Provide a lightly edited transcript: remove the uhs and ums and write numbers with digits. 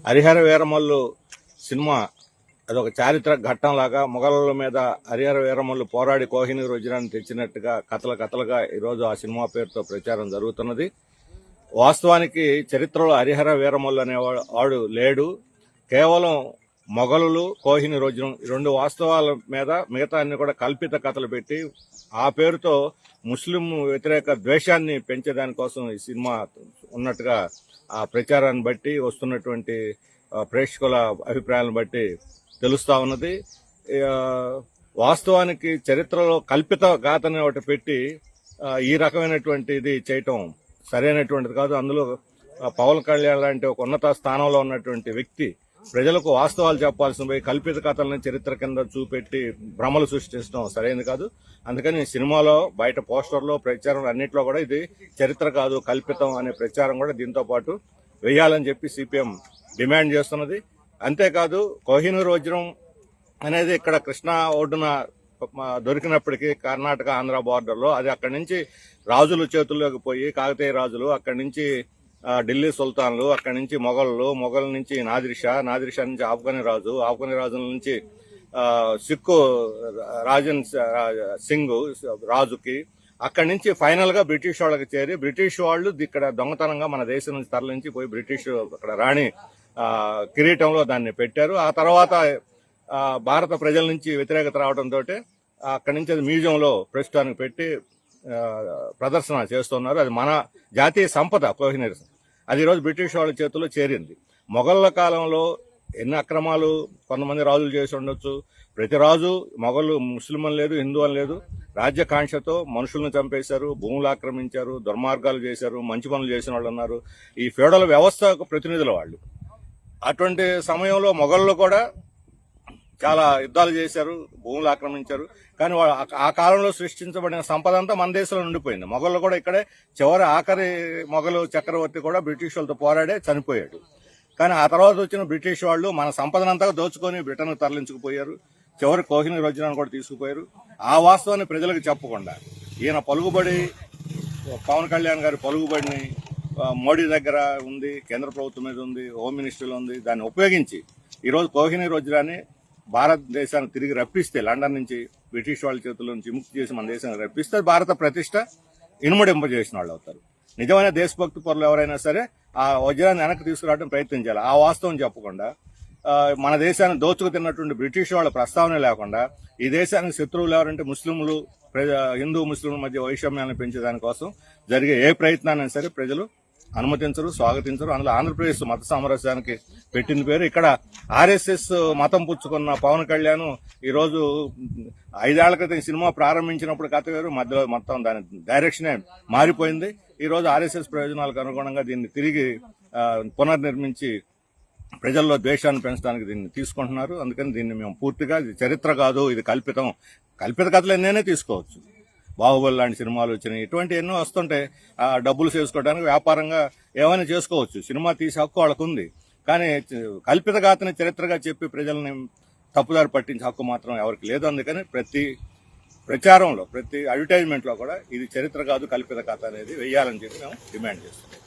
Harihara Veeramallu cinema అదొక చారిత్రక ఘట్టంలాగా మొఘలుల మీద హరిహర వీరమల్లు పోరాడి కోహినూర్ వజ్రాన్ని తెచ్చినట్టుగా కథలుగా ఈరోజు ఆ సినిమా పేరుతో ప్రచారం జరుగుతున్నది. వాస్తవానికి చరిత్రలో హరిహర వీరమల్లు అనేవాడు లేడు. కేవలం మొఘలులు, కోహినూర్ వజ్రం ఈ రెండు వాస్తవాల మీద మిగతా అన్ని కూడా కల్పిత కథలు పెట్టి ఆ పేరుతో ముస్లిం వ్యతిరేక ద్వేషాన్ని పెంచేదానికోసం ఈ సినిమా ఉన్నట్టుగా ఆ ప్రచారాన్ని బట్టి వస్తున్నటువంటి ప్రేక్షకుల అభిప్రాయాలను బట్టి తెలుస్తా ఉన్నది. వాస్తవానికి చరిత్రలో కల్పిత గాథని ఒకటి పెట్టి ఈ రకమైనటువంటిది చేయటం సరైనటువంటిది కాదు. అందులో పవన్ కళ్యాణ్ లాంటి ఒక ఉన్నత స్థానంలో ఉన్నటువంటి వ్యక్తి ప్రజలకు వాస్తవాలు చెప్పాల్సిన పోయి కల్పిత కథలను చరిత్ర కింద చూపెట్టి భ్రమలు సృష్టించడం సరైనది కాదు. అందుకని సినిమాలో, బయట పోస్టర్లో, ప్రచారం అన్నింటిలో కూడా ఇది చరిత్ర కాదు కల్పితం అనే ప్రచారం కూడా దీంతో పాటు వేయాలని చెప్పి సిపిఎం డిమాండ్ చేస్తున్నది. అంతేకాదు కోహినూర్ వజ్రం అనేది ఇక్కడ కృష్ణా ఒడ్డున దొరికినప్పటికీ కర్ణాటక ఆంధ్ర బార్డర్లో అది అక్కడి నుంచి రాజుల చేతుల్లోకి పోయి కాకతీయ రాజులు, అక్కడి నుంచి ఢిల్లీ సుల్తాన్లు, అక్కడి నుంచి మొఘల్ నుంచి నాదిర్షా నుంచి ఆఫ్ఘనీ రాజుల నుంచి సిక్కు రాజన్ సింగ్ రాజుకి, అక్కడి నుంచి ఫైనల్ గా బ్రిటిష్ వాళ్ళకి చేరి బ్రిటిష్ వాళ్ళు ఇక్కడ దొంగతనంగా మన దేశం నుంచి తరలించి పోయి బ్రిటిష్ అక్కడ రాణి కిరీటంలో దాన్ని పెట్టారు. ఆ తర్వాత భారత ప్రజల నుంచి వ్యతిరేకత రావడంతో అక్కడి నుంచి అది మ్యూజియంలో ప్రస్తుతానికి పెట్టి ప్రదర్శన చేస్తున్నారు. అది మన జాతీయ సంపద కోహినూర్. అది ఈరోజు బ్రిటిష్ వాళ్ళ చేతుల్లో చేరింది. మొఘళ్ళ కాలంలో ఎన్ని అక్రమాలు కొంతమంది రాజులు చేసి ఉండొచ్చు. ప్రతి రాజు మొఘలు ముస్లిం అని లేదు, హిందూ అని లేదు, రాజ్యకాంక్షతో మనుషులను చంపేశారు, భూములు ఆక్రమించారు, దుర్మార్గాలు చేశారు, మంచి పనులు చేసిన వాళ్ళు ఉన్నారు. ఈ ఫ్యూడల్ వ్యవస్థకు ప్రతినిధులు వాళ్ళు. అటువంటి సమయంలో మొఘళ్ళు కూడా చాలా యుద్ధాలు చేశారు, భూములు ఆక్రమించారు. కానీ ఆ కాలంలో సృష్టించబడిన సంపద అంతా మన దేశంలో ఉండిపోయింది. మొఘళ్ళు కూడా ఇక్కడే ఆఖరి మొఘలు చక్రవర్తి కూడా బ్రిటిష్ వాళ్ళతో పోరాడే చనిపోయాడు. కానీ ఆ తర్వాత వచ్చిన బ్రిటిష్ వాళ్ళు మన సంపదనంతా దోచుకొని బ్రిటన్కు తరలించుకుపోయారు. చివరి కోహినూర్ వజ్రాన్ని కూడా తీసుకుపోయారు. ఆ వాస్తవాన్ని ప్రజలకు చెప్పకుండా ఈయన పలుకుబడి, పవన్ కళ్యాణ్ గారి పలుకుబడిని మోడీ దగ్గర ఉంది, కేంద్ర ప్రభుత్వం మీద ఉంది, హోమ్ మినిస్టర్లో ఉంది, దాన్ని ఉపయోగించి ఈరోజు కోహినూర్ వజ్రాన్ని భారతదేశానికి తిరిగి రప్పిస్తే, లండన్ నుంచి బ్రిటిష్ వాళ్ళ చేతుల నుంచి విముక్తి చేసి మన దేశానికి రప్పిస్తే భారత ప్రతిష్ట ఇనుమడింపజేసిన వాళ్ళు అవుతారు. నిజమైన దేశభక్తి పరులు ఎవరైనా సరే ఆ వజ్రాన్ని వెనక్కి తీసుకురావడం ప్రయత్నించాలి. ఆ వాస్తవం చెప్పకుండా మన దేశాన్ని దోచుకు తిన్నటువంటి బ్రిటిష్ వాళ్ళ ప్రస్తావన లేకుండా ఈ దేశానికి శత్రువులు ఎవరంటే ముస్లింలు, హిందూ ముస్లింల మధ్య వైషమ్యాన్ని పెంచేదానికోసం జరిగే ఏ ప్రయత్నాన్ని సరే ప్రజలు అనుమతించరు, స్వాగతించరు. అందులో ఆంధ్రప్రదేశ్ మత సామరస్యానికి పెట్టిన పేరు. ఇక్కడ ఆర్ఎస్ఎస్ మతం పుచ్చుకున్న పవన్ కళ్యాణ్ ఈరోజు 5 ఏళ్ల క్రితం సినిమా ప్రారంభించినప్పుడు కథ వేరు, మధ్యలో మొత్తం దాని డైరెక్షనే మారిపోయింది. ఈరోజు ఆర్ఎస్ఎస్ ప్రయోజనాలకు అనుగుణంగా దీన్ని తిరిగి పునర్నిర్మించి ప్రజల్లో ద్వేషాన్ని పెంచడానికి దీన్ని తీసుకుంటున్నారు. అందుకని దీన్ని మేము పూర్తిగా ఇది చరిత్ర కాదు, ఇది కల్పితం. కల్పిత కథలు ఎన్నైనా తీసుకోవచ్చు. బాహుబలి లాంటి సినిమాలు వచ్చినాయి, ఇటువంటి ఎన్నో వస్తుంటాయి. డబ్బులు చేసుకోవడానికి వ్యాపారంగా ఏమైనా చేసుకోవచ్చు. సినిమా తీసే హక్కు వాళ్ళకు ఉంది. కానీ కల్పిత గాథని చరిత్రగా చెప్పి ప్రజల్ని తప్పుదారి పట్టించే హక్కు మాత్రం ఎవరికి లేదు. అందుకని ప్రతి ప్రచారంలో, ప్రతి అడ్వర్టైజ్మెంట్లో కూడా ఇది చరిత్ర కాదు కల్పిత కథ అనేది వెయ్యాలని చెప్పి మేము డిమాండ్ చేస్తాం.